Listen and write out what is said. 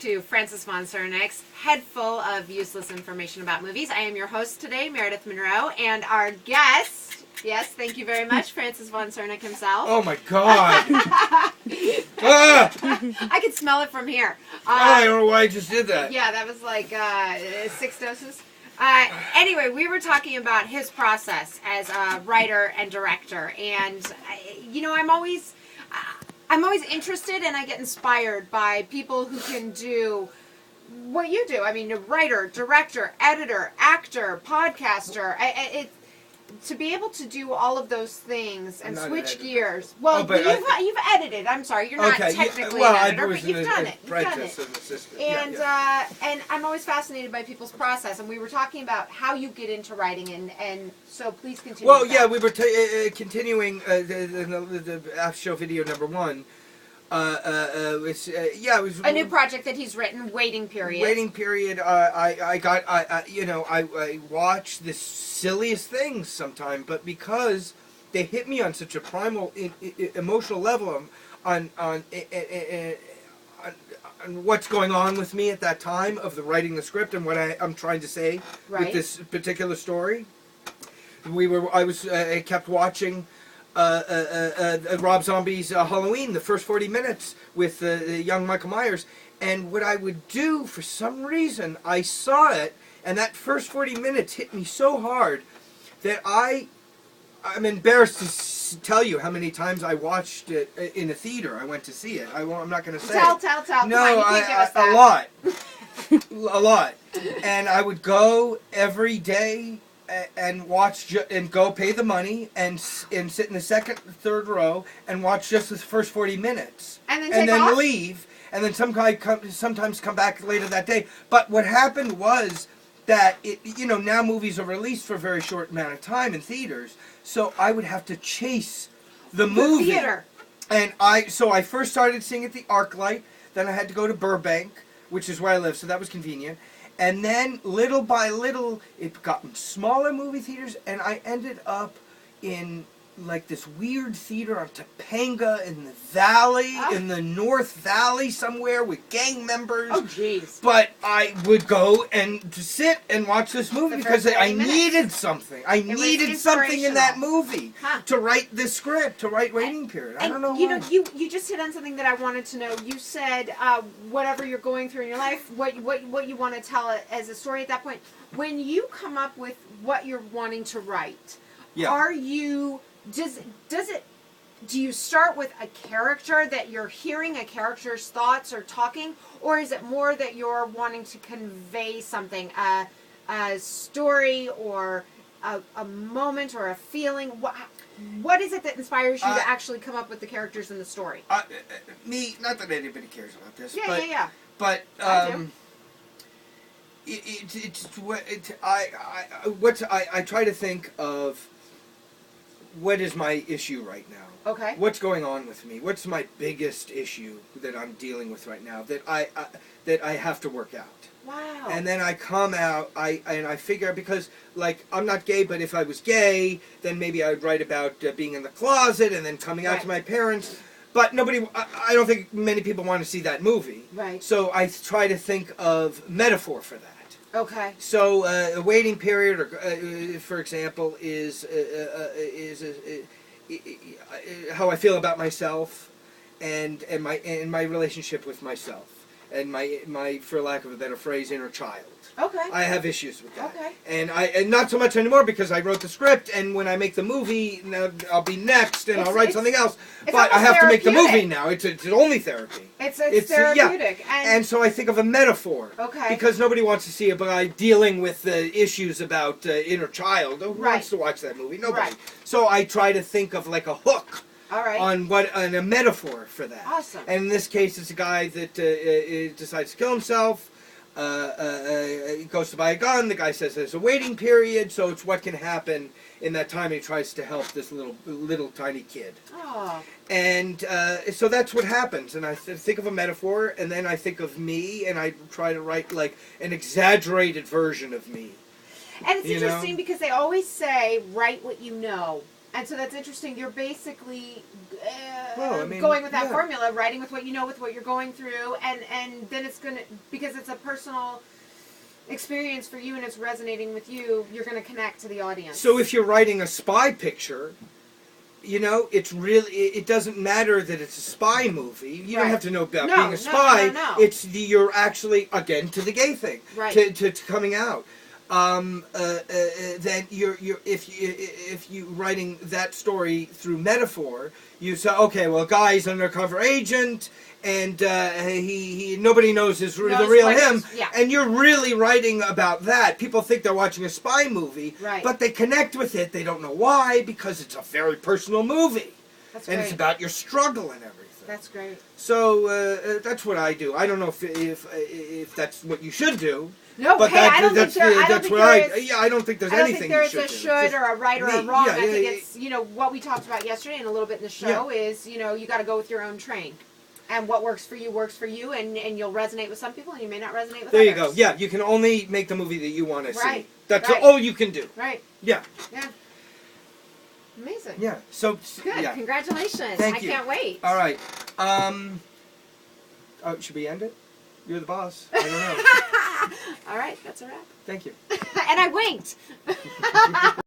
to Francis von Zerneck'S, head full of useless information about movies. I am your host today, Meredith Monroe, and our guest, yes, thank you very much, Francis von Zerneck himself. Oh my God! I can smell it from here. I don't know why I just did that. Yeah, that was like 6 doses. Anyway, we were talking about his process as a writer and director, and I'm always interested, and I get inspired by people who can do what you do. I mean, a writer, director, editor, actor, podcaster. To be able to do all of those things and switch gears. Well, you've edited. I'm sorry, you're not technically an editor, but you've done it. And I'm always fascinated by people's process. And we were talking about how you get into writing, and so please continue. Well, yeah, we were continuing the after show video number 1. It was a new project that he's written. Waiting period. Waiting period. I watch the silliest things sometimes, but because they hit me on such a primal emotional level on what's going on with me at that time of the writing the script and what I'm trying to say with this particular story. I kept watching Rob Zombie's Halloween, the first 40 minutes with young Michael Myers, and what I would do, for some reason, I saw it, and that first 40 minutes hit me so hard that I'm embarrassed to tell you how many times I watched it in a theater. I went to see it. I'm not going to say Tell. No, Come on, you can't give us that. A lot. A lot. And I would go every day and watch and go pay the money and sit in the second, third row and watch just the first 40 minutes, and then leave, and then sometimes come back later that day. But what happened was that now movies are released for a very short amount of time in theaters, so I would have to chase the movie. Theater. And I first started seeing at the ArcLight, then I had to go to Burbank, which is where I live, so that was convenient. And then, little by little, it got smaller movie theaters, and I ended up in, like, this weird theater on Topanga in the valley, in the North Valley somewhere with gang members. Oh, jeez. But I would go and sit and watch this movie because I needed something. I needed something in that movie to write this script, to write Waiting Period. I don't know why. You just hit on something that I wanted to know. You said whatever you're going through in your life, what you want to tell it as a story at that point. When you come up with what you're wanting to write, do you start with a character that you're hearing a character's thoughts or talking, or is it more that you're wanting to convey something, a story or a moment or a feeling? What is it that inspires you to actually come up with the characters in the story? Me, not that anybody cares about this. Yeah. But I try to think of what is my issue right now. Okay. What's going on with me? What's my biggest issue that I'm dealing with right now that I have to work out? Wow. And then I come out, I figure, because, like, I'm not gay, but if I was gay, then maybe I would write about being in the closet and then coming out to my parents. But I don't think many people want to see that movie. Right. So I try to think of metaphor for that. Okay. So a waiting period, for example, is how I feel about myself, and my relationship with myself, and my for lack of a better phrase, inner child. Okay. I have issues with that. Okay. And not so much anymore because I wrote the script, and when I make the movie, now I'll be next, and I'll write something else. But I have to make the movie now. It's only therapy. It's therapeutic. And so I think of a metaphor. Okay. Because nobody wants to see it, but I'm dealing with the issues about inner child. Who wants to watch that movie? Nobody. Right. So I try to think of like a hook. All right. On a metaphor for that. Awesome. And in this case, it's a guy that decides to kill himself. He goes to buy a gun. The guy says there's a waiting period, so it's what can happen in that time. He tries to help this little tiny kid. Oh. And so that's what happens. And I think of a metaphor, and then I think of me, and I try to write like an exaggerated version of me. And it's interesting because they always say, write what you know. And so that's interesting. You're basically Well, I mean, going with that yeah. formula, writing with what you know, with what you're going through, and then it's going to, because it's a personal experience for you and it's resonating with you, you're going to connect to the audience. So if you're writing a spy picture, you know, it's really, it doesn't matter that it's a spy movie. You don't Right. have to know about No, being a spy. no. It's you're actually, again, to the gay thing, Right. to coming out. Then if you writing that story through metaphor, you say, okay, well, guy's undercover agent, and he nobody knows the real him, yeah. and you're really writing about that. People think they're watching a spy movie, Right. but they connect with it. They don't know why, because it's a very personal movie, That's and great. it's about your struggle and everything. That's great. So that's what I do. I don't know if that's what you should do. No, But hey, that, I don't that's, think there. I don't that's think what there I. is. Yeah, I don't think there's I don't anything think there's you a should do. should Just or a right or a me. wrong. Yeah, I think yeah, it's, you know, what we talked about yesterday and a little bit in the show Yeah. is, you know, you got to go with your own train. And what works for you, and you'll resonate with some people and you may not resonate with There others. you go. Yeah, you can only make the movie that you want to see. Right, That's right. all you can do. Right. Yeah. Yeah. Amazing. Yeah. So Good. yeah. Congratulations. Thank I you. can't wait. All right. Should we end it? You're the boss. I don't know. All right. That's a wrap. Thank you. And I winked.